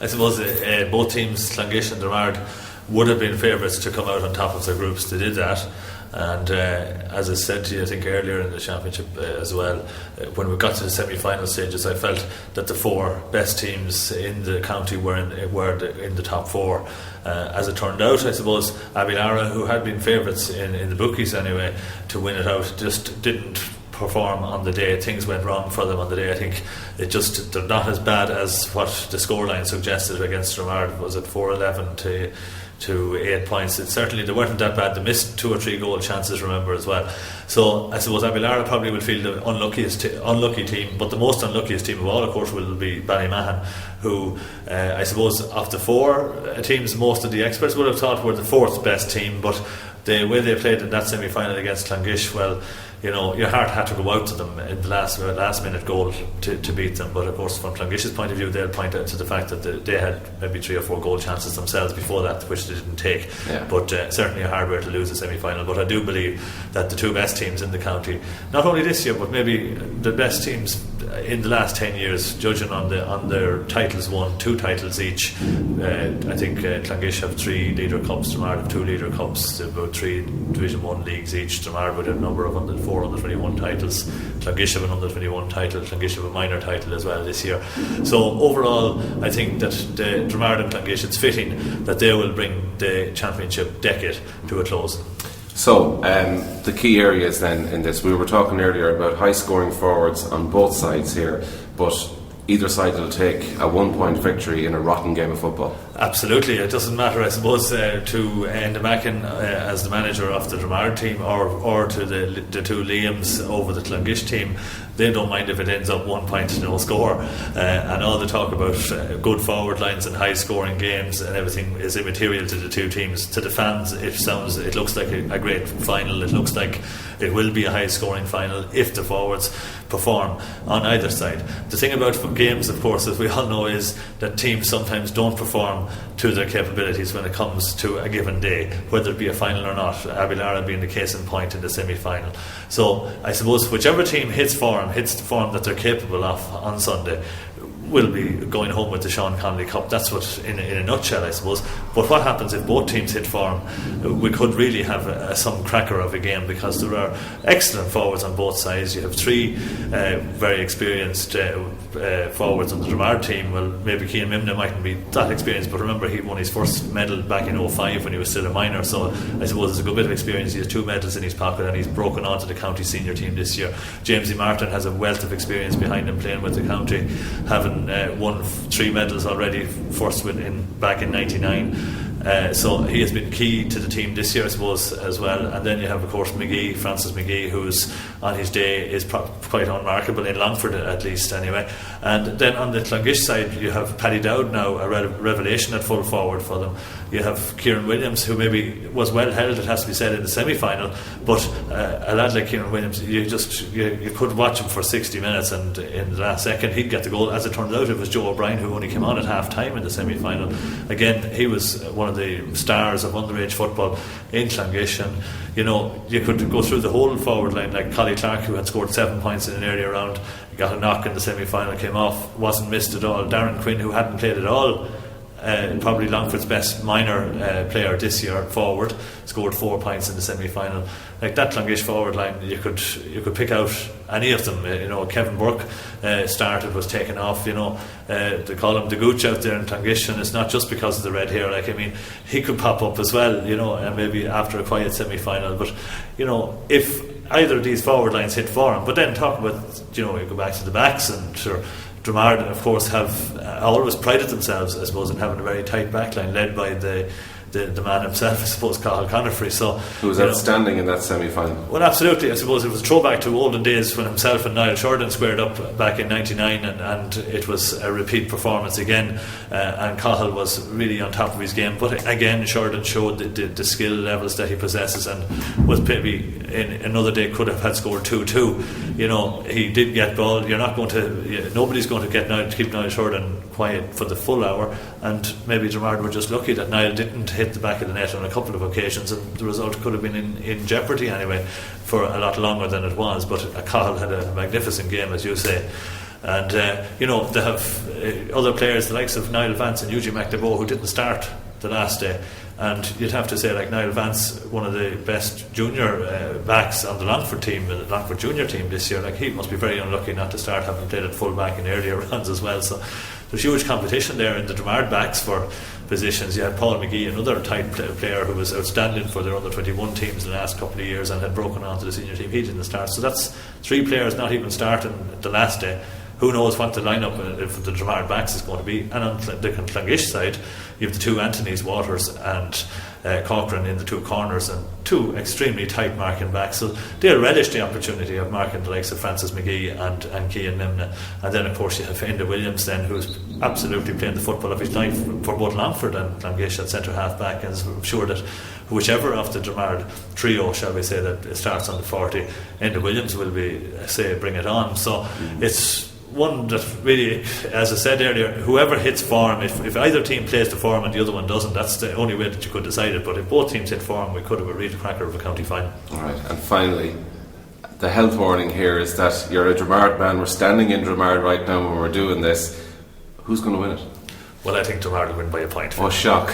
I suppose both teams, Clonguish and Dromard, would have been favourites to come out on top of their groups. They did that, and as I said to you, I think earlier in the championship as well, when we got to the semi-final stages, I felt that the four best teams in the county were in the top four. As it turned out, I suppose Abilara, who had been favourites in the bookies anyway to win it out, just didn't perform on the day. Things went wrong for them on the day. I think they're not as bad as what the scoreline suggested against Dromard. Was it 4-11 to 8 points? They weren't that bad. They missed 2 or 3 goal chances, remember, as well. So I suppose Abilara probably will feel the unlucky team, but the most unluckiest team of all, of course, will be Ballymahan, who I suppose of the 4 teams, most of the experts would have thought were the 4th best team, but the way they played in that semi-final against Clonguish, well, you know, your heart had to go out to them in the last minute goal to beat them. But of course, from Clonguish's point of view, they'll point out to the fact that they had maybe 3 or 4 goal chances themselves before that, which they didn't take. Yeah. But certainly a hard way to lose a semi-final. But I do believe that the 2 best teams in the county, not only this year, but maybe the best teams in the last 10 years, judging on their titles won, 2 titles each. I think Clonguish have 3 Leader Cups, Dromard have 2 Leader Cups, about 3 Division 1 leagues each. Dromard would have a number of 4 under 21 titles. Clonguish have an under 21 title. Clonguish have a minor title as well this year. So overall, I think that the Dromard and Clonguish, it's fitting that they will bring the championship decade to a close. So the key areas then in this, we were talking earlier about high scoring forwards on both sides here, but either side will take a 1-point victory in a rotten game of football. Absolutely, it doesn't matter, I suppose, to Enda Mackin as the manager of the Dromard team or to the 2 Liams over the Clonguish team. They don't mind if it ends up 1 point to no score, and all the talk about good forward lines and high scoring games and everything is immaterial to the 2 teams. To the fans, it looks like a great final. It looks like it will be a high scoring final if the forwards perform on either side. The thing about games, of course, as we all know, is that teams sometimes don't perform to their capabilities when it comes to a given day, whether it be a final or not. Abilara being the case in point in the semi-final. So I suppose whichever team hits the form that they're capable of on Sunday, will be going home with the Sean Connolly Cup. That's what, in a nutshell, I suppose. But what happens if both teams hit form? We could really have some cracker of a game, because there are excellent forwards on both sides. You have 3 very experienced forwards on the Dromard team. Well, maybe Cian Mimna mightn't be that experienced, but remember, he won his first medal back in 2005 when he was still a minor, so I suppose there's a good bit of experience. He has 2 medals in his pocket, and he's broken onto the county senior team this year. Jamesy Martin has a wealth of experience behind him, playing with the county, having won 3 medals already, first back in 99. So he has been key to the team this year, I suppose, as well. And then you have, of course, Francis McGee, who's on his day is quite unmarkable in Longford, at least anyway. And then on the Clonguish side, you have Paddy Dowd, now a revelation at full forward for them. You have Kieran Williams, who maybe was well held, it has to be said, in the semi-final, but a lad like Kieran Williams, you could watch him for 60 minutes, and in the last second he'd get the goal. As it turned out, it was Joe O'Brien who only came on at half time in the semi-final. Again, he was one of the stars of underage football in Clonguish, and you could go through the whole forward line, like Collie Clark, who had scored 7 points in an earlier round, got a knock in the semi-final, came off, wasn't missed at all. Darren Quinn, who hadn't played at all, probably Longford's best minor player this year forward, scored 4 points in the semi-final. Like that Clonguish forward line, you could pick out any of them. Kevin Burke started, was taken off. They call him the Gooch out there in Clonguish, and it's not just because of the red hair. He could pop up as well, and maybe after a quiet semi-final. But if either of these forward lines hit form, but then talk about you go back to the backs, and sure, Dromard, of course, have always prided themselves, I suppose, in having a very tight backline led by the man himself, I suppose, Cathal Conifrey. Who was outstanding in that semi-final. Well, absolutely. I suppose it was a throwback to olden days when himself and Niall Sheridan squared up back in 99, and it was a repeat performance again, and Cathal was really on top of his game. But again, Sheridan showed the skill levels that he possesses, and was maybe in another day could have had scored 2-2. He did get ball. Nobody's going to keep Niall Sheridan quiet for the full hour, and maybe Dromard were just lucky that Niall didn't hit the back of the net on a couple of occasions, and the result could have been in jeopardy anyway for a lot longer than it was. But Cathal had a magnificent game, as you say, And they have other players, the likes of Niall Vance and Eugene McNamara, who didn't start the last day. And you'd have to say, like, Niall Vance, one of the best junior backs on the Longford team, the Longford junior team this year, like, he must be very unlucky not to start, having played at full back in earlier rounds as well. So there's huge competition there in the Dromard backs for positions. You had Paul McGee, another tight player who was outstanding for their under 21 teams in the last couple of years and had broken onto the senior team. He didn't start. So that's 3 players not even starting the last day. Who knows what the lineup for the Dromard backs is going to be. And on the Clonguish side, you have the 2 Anthony's, Waters and Cochrane in the 2 corners, and 2 extremely tight marking backs. So they'll relish the opportunity of marking the likes of Francis McGee and Cian Mimna. And then, of course, you have Enda Williams then, who's absolutely playing the football of his life for both Longford and Clonguish at centre half back. And I'm sure that whichever of the Dromard trio, shall we say, that starts on the 40, Enda Williams will be, bring it on. So it's one that really, as I said earlier, whoever hits form, if either team plays the form and the other one doesn't, that's the only way that you could decide it. But if both teams hit form, we could have a real cracker of a county final. Alright, and finally, the health warning here is that you're a Dromard man. We're standing in Dromard right now when we're doing this. Who's going to win it? Well, I think Dromard will win by a point. Oh, shock.